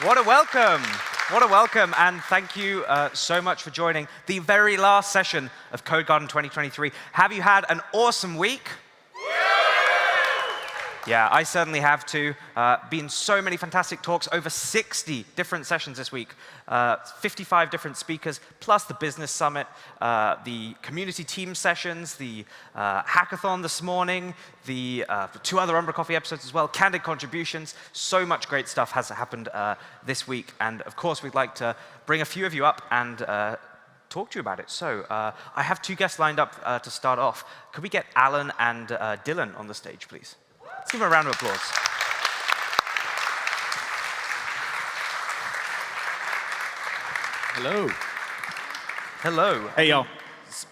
What a welcome. What a welcome, and thank you so much for joining the very last session of Codegarden 2023. Have you had an awesome week? Yeah, I certainly have too. Been so many fantastic talks, over 60 different sessions this week, 55 different speakers, plus the business summit, the community team sessions, the hackathon this morning, the 2 other umbraCoffee episodes as well, candid contributions. So much great stuff has happened this week, and of course we'd like to bring a few of you up and talk to you about it. So I have 2 guests lined up to start off. Could we get Alan and Dylan on the stage, please? Let's give them a round of applause. Hello. Hello. Hey, y'all.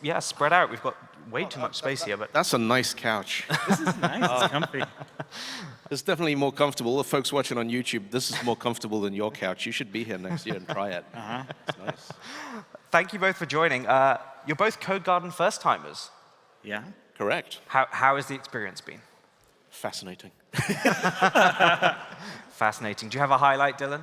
Yeah, spread out. We've got way too much space here, but That's a nice couch. This is nice. It's comfy. It's definitely more comfortable. The folks watching on YouTube, this is more comfortable than your couch. You should be here next year and try it. It's nice. thank you both for joining. You're both Codegarden first-timers. Yeah. Correct. How has the experience been? Fascinating. Fascinating. Do you have a highlight, Dylan?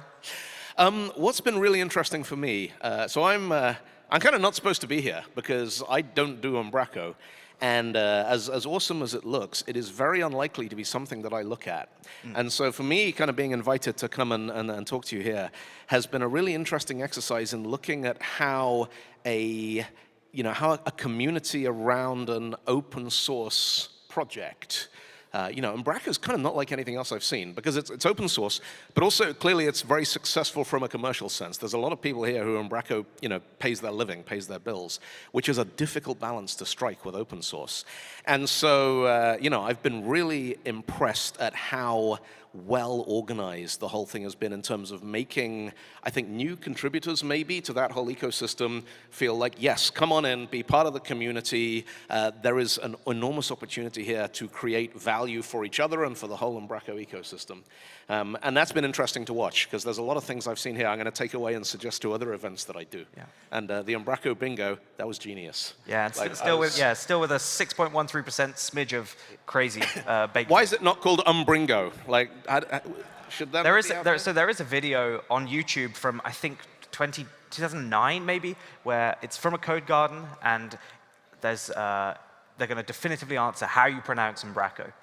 What's been really interesting for me, so I'm kind of not supposed to be here because I don't do umbraCo. And as awesome as it looks, it is very unlikely to be something that I look at. And so for me, kind of being invited to come and talk to you here has been a really interesting exercise in looking at how a community around an open source project, umbraCo is kind of not like anything else I've seen because it's open source, but also clearly it's very successful from a commercial sense. There's a lot of people here who umbraCo, pays their living, pays their bills, which is a difficult balance to strike with open source. And so, I've been really impressed at how well organized the whole thing has been in terms of making, I think, new contributors maybe to that whole ecosystem feel like, yes, come on in, be part of the community. There is an enormous opportunity here to create value for each other and for the whole umbraCo ecosystem. And that's been interesting to watch because there's a lot of things I've seen here I'm going to take away and suggest to other events that I do. Yeah. And the umbraCo bingo, that was genius. Yeah, still with a 6.13% smidge of crazy baked. Why is it not called umbringo? Should that there is a video on YouTube from, I think, 2009 maybe, where it's from a Codegarden, and they're going to definitively answer how you pronounce umbraCo.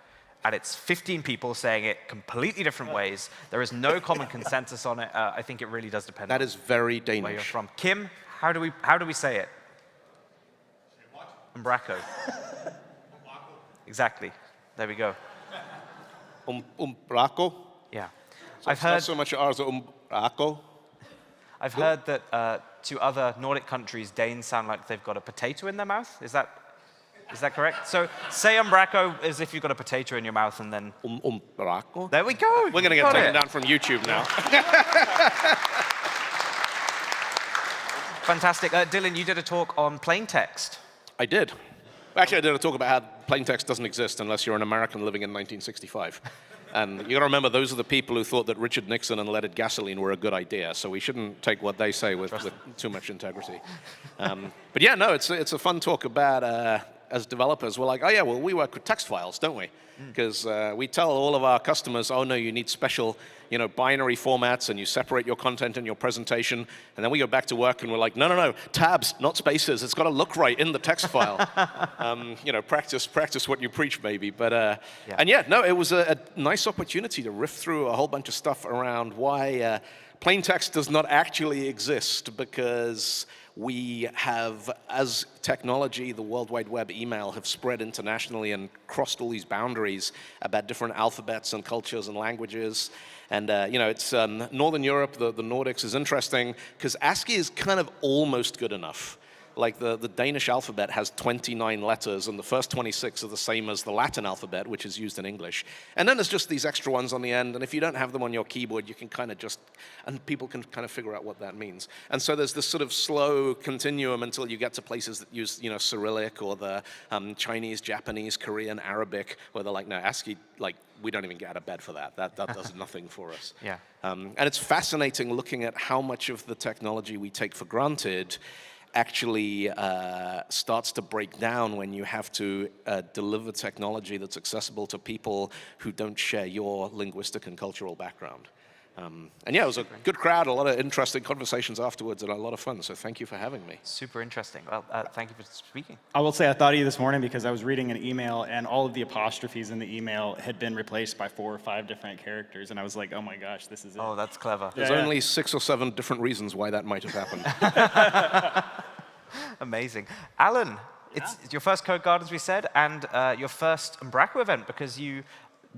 And it's 15 people saying it completely different ways. There is no common consensus on it. I think it really does depend. That is very Danish. Where you're from. Kim, how do we say it? What? umbraCo. Exactly. There we go. umbraCo? Yeah. So I've heard not so much ours umbraCo. I've heard that to other Nordic countries, Danes sound like they've got a potato in their mouth. Is that correct? So say umbraCo as if you've got a potato in your mouth, and then umbraCo. There we go. We're going to get taken down from YouTube now. Fantastic. Dylan, you did a talk on plain text. I did. Actually, I did a talk about how plain text doesn't exist unless you're an American living in 1965. And you got to remember, those are the people who thought that Richard Nixon and leaded gasoline were a good idea. So we shouldn't take what they say with too much integrity. But yeah, no, it's a fun talk about, as developers, we're like, oh yeah, well, we work with text files, don't we? Because we tell all of our customers, oh no, you need special, binary formats, and you separate your content in your presentation. And then we go back to work and we're like, no, tabs, not spaces. It's got to look right in the text file. Practice what you preach, maybe. But and yeah, no, it was a nice opportunity to riff through a whole bunch of stuff around why plain text does not actually exist, because we have, as technology, the World Wide Web, email have spread internationally and crossed all these boundaries about different alphabets and cultures and languages. And, it's Northern Europe, the Nordics is interesting because ASCII is kind of almost good enough. Like the Danish alphabet has 29 letters, and the first 26 are the same as the Latin alphabet, which is used in English. And then there's just these extra ones on the end, and if you don't have them on your keyboard, you can kind of and people can kind of figure out what that means. And so there's this sort of slow continuum until you get to places that use, Cyrillic or the Chinese, Japanese, Korean, Arabic, where they're like, no, ASCII, we don't even get out of bed for that. That does nothing for us. Yeah. And it's fascinating looking at how much of the technology we take for granted actually starts to break down when you have to deliver technology that's accessible to people who don't share your linguistic and cultural background. And yeah, it was a good crowd, a lot of interesting conversations afterwards, and a lot of fun. So thank you for having me. Super interesting. Well, thank you for speaking. I will say I thought of you this morning because I was reading an email and all of the apostrophes in the email had been replaced by 4 or 5 different characters, and I was like, oh my gosh, this is it. Oh, that's clever. There's only 6 or 7 different reasons why that might have happened. Amazing. Alan, it's your first Codegarden, as we said, and your first umbraCo event, because you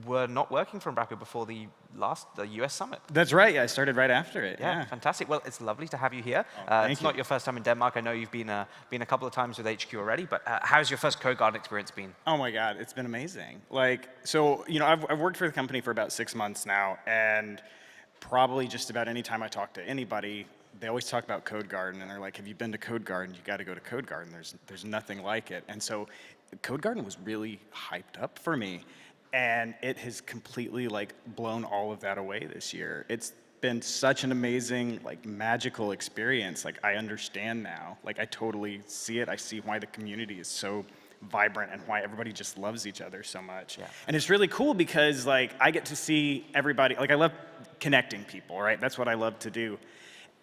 were not working for umbraCo before the US Summit. That's right, yeah, I started right after it. Yeah, fantastic. Well, it's lovely to have you here. It's not your first time in Denmark. I know you've been a couple of times with HQ already, but how's your first Codegarden experience been? Oh my God, it's been amazing. Like, so, you know, I've worked for the company for about 6 months now, and probably just about any time I talk to anybody, they always talk about Codegarden, and they're like, have you been to Codegarden? You gotta go to Codegarden. There's nothing like it. And so Codegarden was really hyped up for me. And it has completely like blown all of that away this year. It's been such an amazing, like magical experience. Like I understand now, like I totally see it. I see why the community is so vibrant and why everybody just loves each other so much. Yeah. And it's really cool because like I get to see everybody, like I love connecting people, right? That's what I love to do.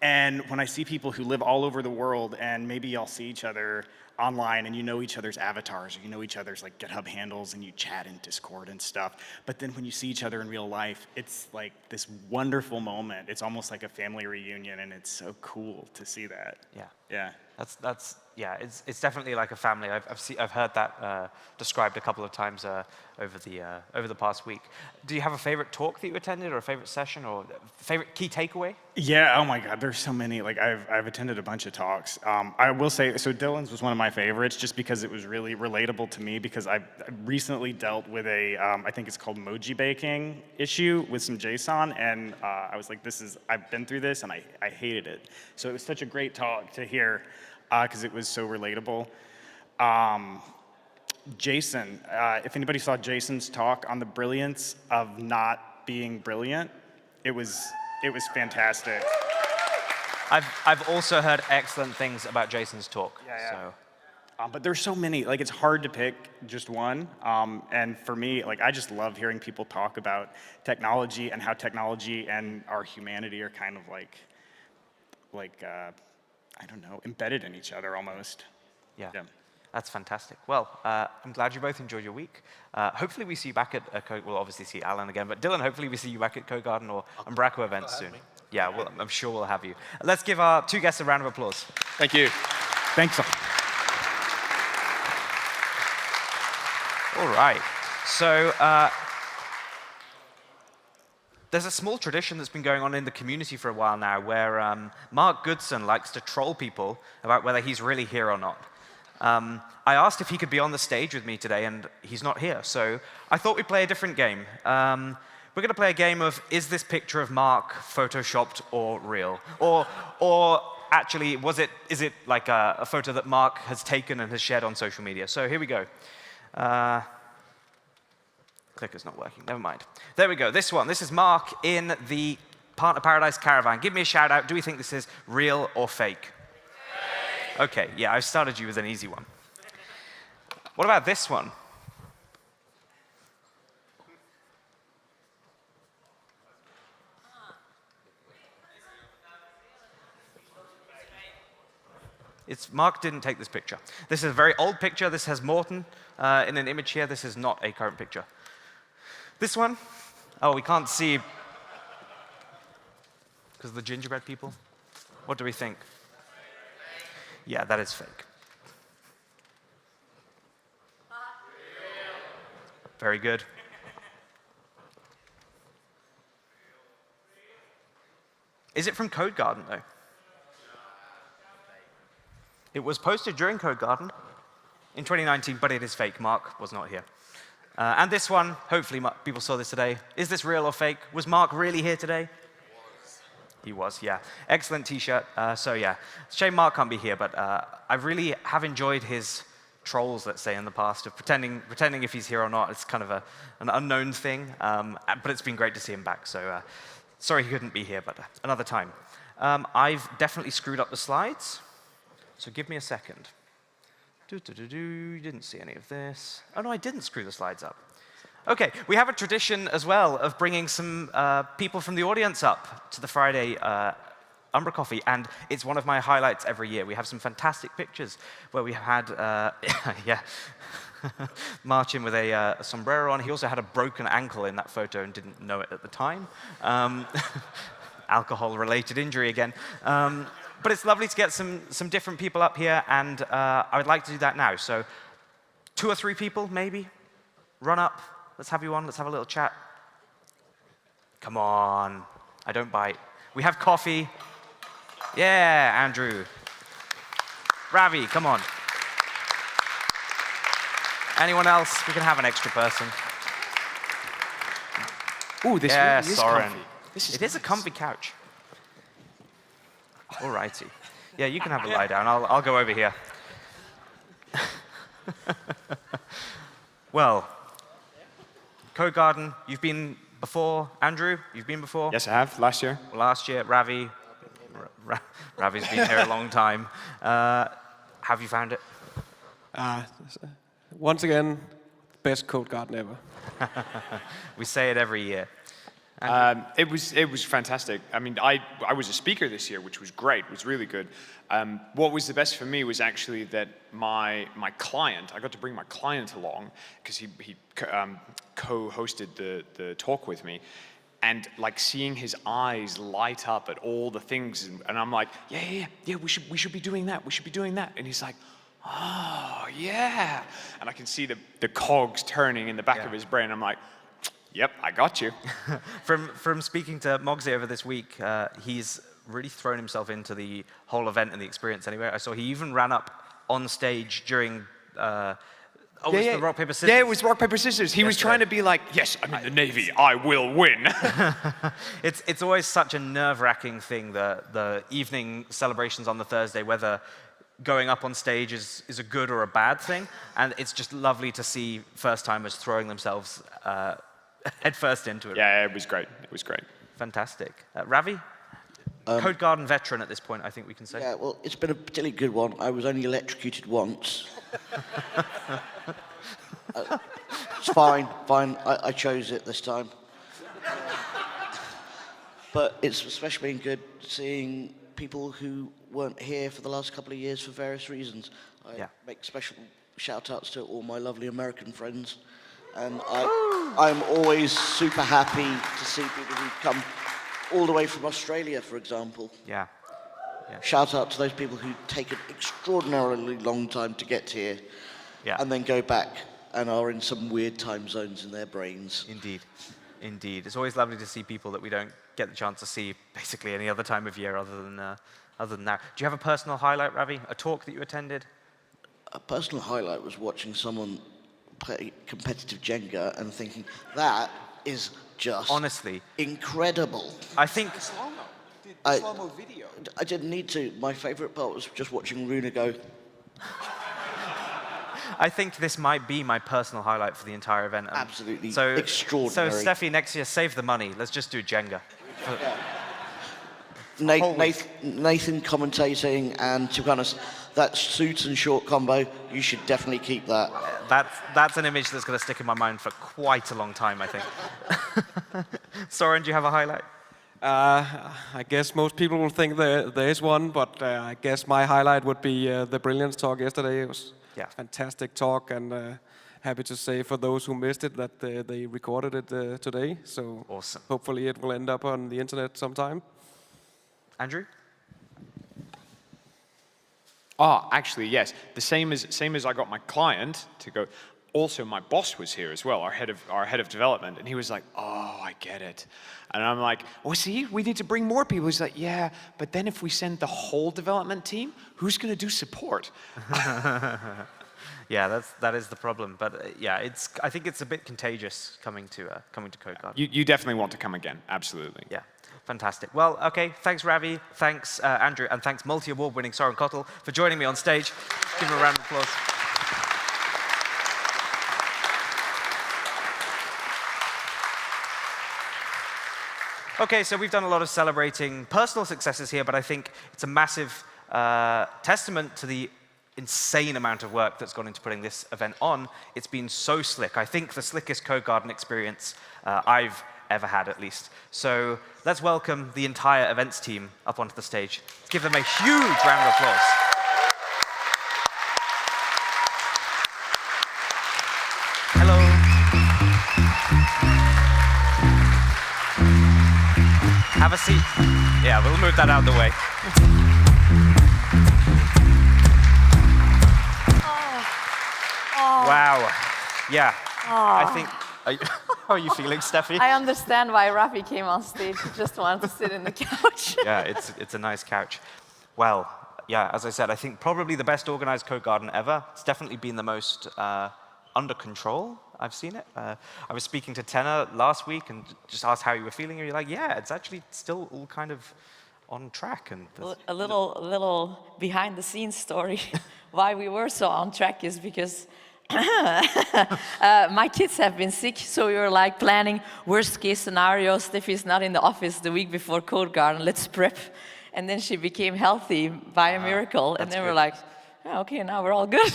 And when I see people who live all over the world and maybe y'all see each other online and you know each other's avatars or you know each other's like GitHub handles and you chat in Discord and stuff. But then when you see each other in real life, it's like this wonderful moment. It's almost like a family reunion and it's so cool to see that. Yeah. Yeah. Yeah, it's definitely like a family. I've heard that described a couple of times over the past week. Do you have a favorite talk that you attended, or a favorite session, or favorite key takeaway? Yeah, oh my God, there's so many. Like I've attended a bunch of talks. I will say, so Dylan's was one of my favorites just because it was really relatable to me because I recently dealt with a, I think it's called Moji baking issue with some JSON, and I was like, I've been through this and I hated it. So it was such a great talk to hear because it was so relatable. Jason, if anybody saw Jason's talk on the brilliance of not being brilliant, it was fantastic. I've also heard excellent things about Jason's talk. Yeah. So. But there's so many, like it's hard to pick just one. And for me, like I just love hearing people talk about technology and how technology and our humanity are kind of like I don't know, embedded in each other almost. Yeah. That's fantastic. Well, I'm glad you both enjoyed your week. Hopefully we see you back at we'll obviously see Alan again, but Dylan, hopefully we see you back at Codegarden or umbraCo events soon. Yeah, well, I'm sure we'll have you. Let's give our 2 guests a round of applause. Thank you. Thanks. All right. So there's a small tradition that's been going on in the community for a while now where Mark Goodson likes to troll people about whether he's really here or not. I asked if he could be on the stage with me today, and he's not here. So I thought we'd play a different game. We're going to play a game of, is this picture of Mark photoshopped or real? Or actually, is it like a photo that Mark has taken and has shared on social media? So here we go. Clicker's not working, never mind. There we go, this one. This is Mark in the Partner Paradise Caravan. Give me a shout out. Do we think this is real or fake? Okay, yeah, I started you with an easy one. What about this one? Mark didn't take this picture. This is a very old picture. This has Morton in an image here. This is not a current picture. This one, oh, we can't see because of the gingerbread people. What do we think? Yeah, that is fake. Very good. Is it from Codegarden, though? It was posted during Codegarden in 2019, but it is fake. Mark was not here. And this one, hopefully people saw this today. Is this real or fake? Was Mark really here today? He was, yeah. Excellent T-shirt. So yeah, shame Mark can't be here, but I really have enjoyed his trolls, let's say, in the past, of pretending if he's here or not. It's kind of an unknown thing, but it's been great to see him back. So sorry he couldn't be here, but another time. I've definitely screwed up the slides, so give me a second. You didn't see any of this. Oh no, I didn't screw the slides up. Okay, we have a tradition as well of bringing some people from the audience up to the Friday umbraCoffee, and it's one of my highlights every year. We have some fantastic pictures where we had, yeah, Martin with a sombrero on. He also had a broken ankle in that photo and didn't know it at the time. Alcohol-related injury again. But it's lovely to get some different people up here, and I would like to do that now. So 2 or 3 people, maybe, run up. Let's have you on. Let's have a little chat. Come on. I don't bite. We have coffee. Yeah, Andrew. Ravi, come on. Anyone else? We can have an extra person. Ooh, this Yeah, really is Soren. comfy. It is a comfy couch. All righty. Yeah, you can have a lie down. I'll go over here. Well, Codegarden, you've been before. Andrew, you've been before? Yes, I have, last year. Last year. Ravi, Ravi's been here a long time. Have you found it? Once again, best Codegarden ever. We say it every year. It was fantastic. I mean, I was a speaker this year, which was great. It was really good. What was the best for me was actually that my client, I got to bring my client along because he co-hosted the talk with me, and like seeing his eyes light up at all the things, and I'm like, yeah, we should be doing that. We should be doing that. And he's like, oh yeah, and I can see the cogs turning in the back of his brain. I'm like, yep, I got you. From speaking to Mogsy over this week, he's really thrown himself into the whole event and the experience anyway. I saw he even ran up on stage during, the rock, paper, scissors. Yeah, it was rock, paper, scissors. He was trying to be like, yes, I'm in the Navy, I will win. It's always such a nerve-wracking thing, the evening celebrations on the Thursday, whether going up on stage is a good or a bad thing. And it's just lovely to see first-timers throwing themselves head first into it. Yeah, it was great. It was great. Fantastic. Ravi? Codegarden veteran at this point, I think we can say. Yeah, well, it's been a particularly good one. I was only electrocuted once. It's fine. I chose it this time. But it's especially been good seeing people who weren't here for the last couple of years for various reasons. I make special shout-outs to all my lovely American friends. And I'm always super happy to see people who come all the way from Australia, for example. Yeah. Shout out to those people who take an extraordinarily long time to get here and then go back and are in some weird time zones in their brains. Indeed. It's always lovely to see people that we don't get the chance to see basically any other time of year other than now. Do you have a personal highlight, Ravi? A talk that you attended? A personal highlight was watching someone play competitive Jenga and thinking, that is just honestly incredible. I think the slow-mo video. I didn't need to. My favorite part was just watching Runa go. I think this might be my personal highlight for the entire event. Absolutely So extraordinary. Steffi, next year, save the money. Let's just do Jenga. Nathan commentating, and to be honest, that suit and short combo, you should definitely keep that. That's an image that's going to stick in my mind for quite a long time, I think. Soren, do you have a highlight? I guess most people will think there is one, but I guess my highlight would be the Brilliance talk yesterday. It was a fantastic talk, and happy to say for those who missed it that they recorded it today. So awesome. Hopefully it will end up on the internet sometime. Andrew? Actually, yes. The same as I got my client to go. Also, my boss was here as well, our head of development, and he was like, "Oh, I get it," and I'm like, "Oh, see, we need to bring more people." He's like, "Yeah, but then if we send the whole development team, who's going to do support?" Yeah, that is the problem. But I think it's a bit contagious coming to Codegarden. You definitely want to come again, absolutely. Yeah. Fantastic. Well, okay, thanks Ravi, thanks Andrew, and thanks multi-award-winning Soren Kotl for joining me on stage. Give him a round of applause. Okay, so we've done a lot of celebrating personal successes here, but I think it's a massive testament to the insane amount of work that's gone into putting this event on. It's been so slick. I think the slickest Codegarden experience I've ever had, at least. So let's welcome the entire events team up onto the stage. Give them a huge round of applause. Hello. Have a seat. Yeah, we'll move that out of the way. Wow. Yeah. I think. How are you feeling, Steffi? I understand why Rafi came on stage. He just wanted to sit in the couch. Yeah, it's a nice couch. Well, yeah, as I said, I think probably the best organized Codegarden ever. It's definitely been the most under control I've seen it. I was speaking to Tenna last week and just asked how you were feeling, and you're like, yeah, it's actually still all kind of on track. And A little behind the scenes story why we were so on track is because my kids have been sick, so we were like planning worst case scenario. Steffi's not in the office the week before Codegarden, let's prep. And then she became healthy by a miracle, and then we're like, oh, okay, now we're all good.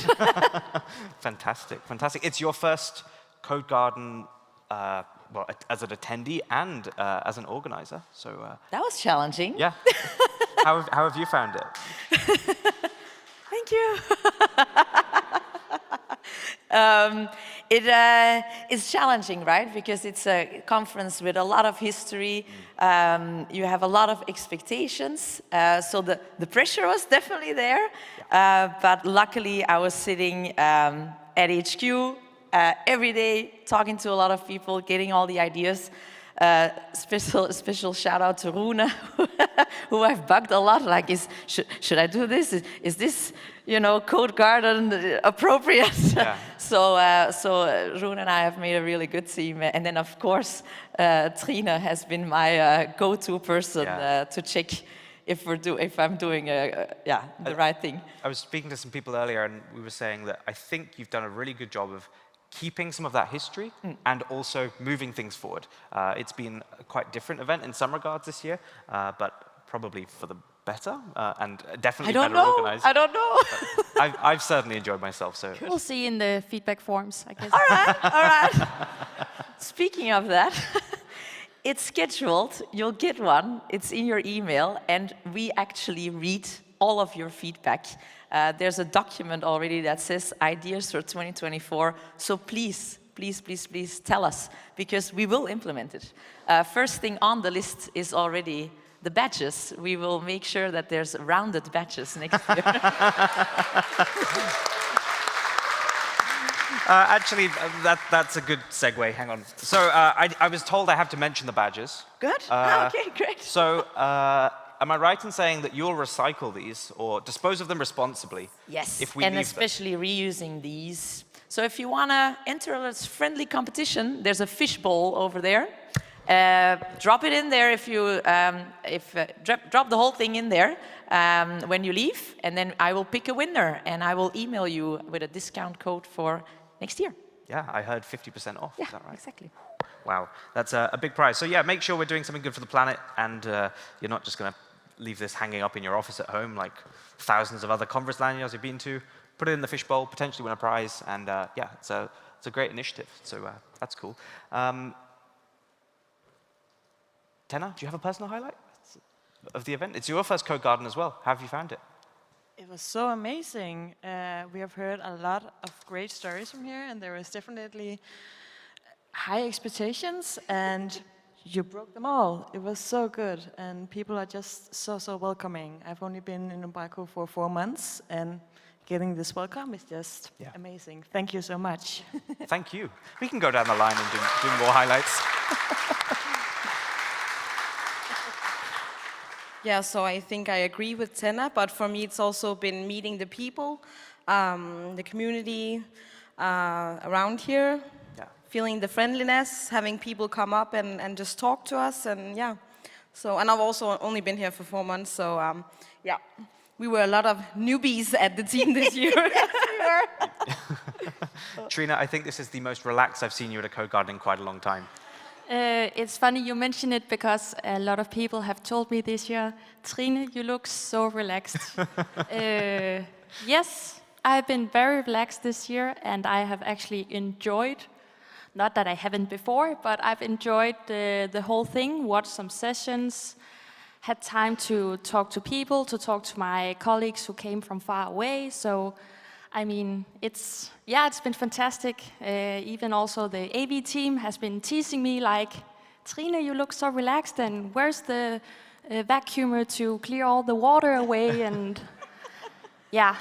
Fantastic, fantastic. It's your first Codegarden, well, as an attendee and as an organizer. So that was challenging. Yeah. How have you found it? Thank you. It's challenging, right? Because it's a conference with a lot of history. You have a lot of expectations. So the pressure was definitely there. But luckily, I was sitting at HQ every day, talking to a lot of people, getting all the ideas. Special shout out to Rune, who I've bugged a lot. Like, should I do this? Is this, Codegarden appropriate? Yeah. So Rune and I have made a really good team. And then, of course, Trine has been my go-to person to check if I'm doing the right thing. I was speaking to some people earlier, and we were saying that I think you've done a really good job of keeping some of that history and also moving things forward. It's been a quite different event in some regards this year, but probably for the better and definitely better organized. I don't know. I've certainly enjoyed myself. So we'll see in the feedback forms, I guess. All right. Speaking of that, it's scheduled. You'll get one. It's in your email, and we actually read all of your feedback. There's a document already that says ideas for 2024. So please tell us, because we will implement it. First thing on the list is already the badges. We will make sure that there's rounded badges next year. Actually, that's a good segue. Hang on. So I was told I have to mention the badges. Good. Okay, great. So am I right in saying that you'll recycle these or dispose of them responsibly? Yes, if we and leave especially reusing these. So if you want to enter a friendly competition, there's a fishbowl over there. Drop it in there drop the whole thing in there when you leave, and then I will pick a winner, and I will email you with a discount code for next year. Yeah, I heard 50% off. Yeah, is that right? Exactly. Wow, that's a big prize. So yeah, make sure we're doing something good for the planet, and you're not just going to leave this hanging up in your office at home like thousands of other conference lanyards you've been to. Put it in the fishbowl, potentially win a prize, and yeah, it's a great initiative. So that's cool. Tenna, do you have a personal highlight of the event? It's your first Codegarden as well. How have you found it? It was so amazing. We have heard a lot of great stories from here, and there was definitely high expectations, and you broke them all. It was so good, and people are just so welcoming. I've only been in umbraCo for 4 months, and getting this welcome is just amazing. Thank you so much. Thank you. We can go down the line and do more highlights. Yeah, so I think I agree with Tenna, but for me it's also been meeting the people, the community around here, feeling the friendliness, having people come up and just talk to us, and yeah. So, and I've also only been here for 4 months, so yeah. We were a lot of newbies at the team this year. Yes, we were. Trine, I think this is the most relaxed I've seen you at a Codegarden in quite a long time. It's funny you mention it, because a lot of people have told me this year, Trine, you look so relaxed. Yes, I've been very relaxed this year, and I have actually enjoyed, not that I haven't before, but I've enjoyed the whole thing, watched some sessions, had time to talk to people, to talk to my colleagues who came from far away. So, I mean, it's been fantastic. Even also the AV team has been teasing me like, Trine, you look so relaxed, and where's the vacuumer to clear all the water away? And yeah,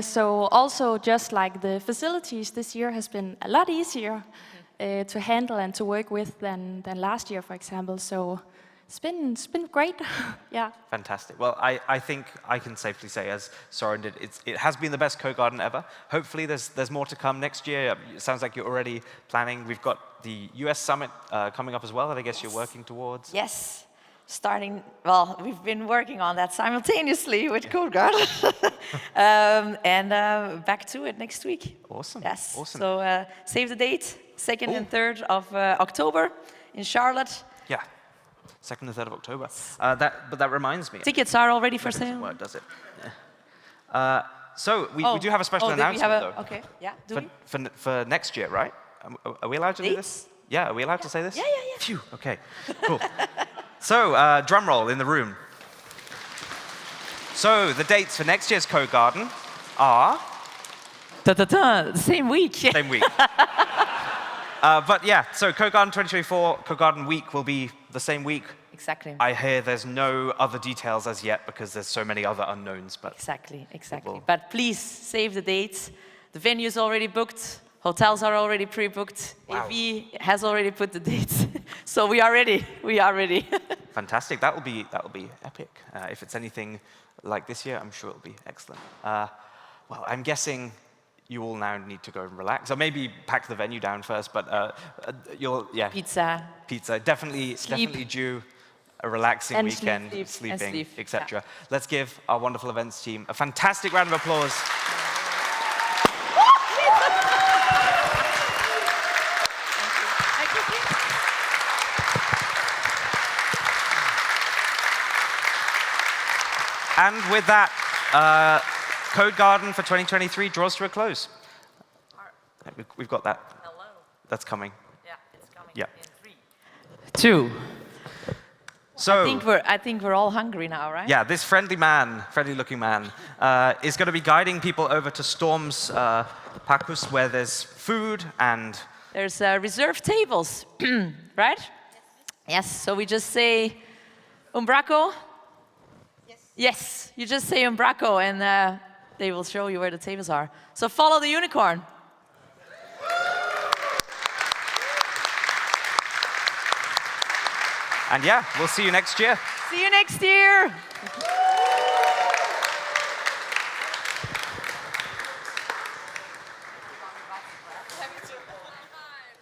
so also just like the facilities this year has been a lot easier to handle and to work with than last year, for example. So it's been great. Yeah. Fantastic. Well, I think I can safely say, as Soren did, it has been the best Codegarden ever. Hopefully there's more to come next year. It sounds like you're already planning. We've got the US Summit coming up as well that I guess you're working towards. Yes. We've been working on that simultaneously with Codegarden. And back to it next week. Awesome. Yes. Awesome. So save the date, 2nd and 3rd of October in Charlotte. Yeah. 2nd and 3rd of October. But that reminds me. Tickets are already for sale. Doesn't work, does it? Yeah. So we do have a special announcement, though. Okay, yeah. For next year, right? Are we allowed to do this? Yeah, are we allowed to say this? Yeah. Phew, okay, cool. So, drum roll in the room. So, the dates for next year's Codegarden are... Same week. Same week. But yeah, so Codegarden 2024, Codegarden week will be the same week. Exactly. I hear there's no other details as yet because there's so many other unknowns. But exactly. But please save the dates. The venue's already booked. Hotels are already pre-booked. Wow. AV has already put the dates. So we are ready. Fantastic. That will be epic. If it's anything like this year, I'm sure it'll be excellent. Well, I'm guessing you all now need to go and relax, or maybe pack the venue down first. But pizza. Definitely due a relaxing and weekend, sleeping, etc. Yeah. Let's give our wonderful events team a fantastic round of applause. And with that, Codegarden for 2023 draws to a close. We've got that. Hello. That's coming. Yeah, it's coming Yeah. in 3, 2. So I think we're all hungry now, right? yeah, this friendly-looking man, is going to be guiding people over to Storm's Pakus, where there's food and... There's reserved tables, right? Yes, so we just say, umbraCo? Yes, you just say umbraCo, and they will show you where the tables are. So follow the unicorn. And yeah, we'll see you next year. See you next year.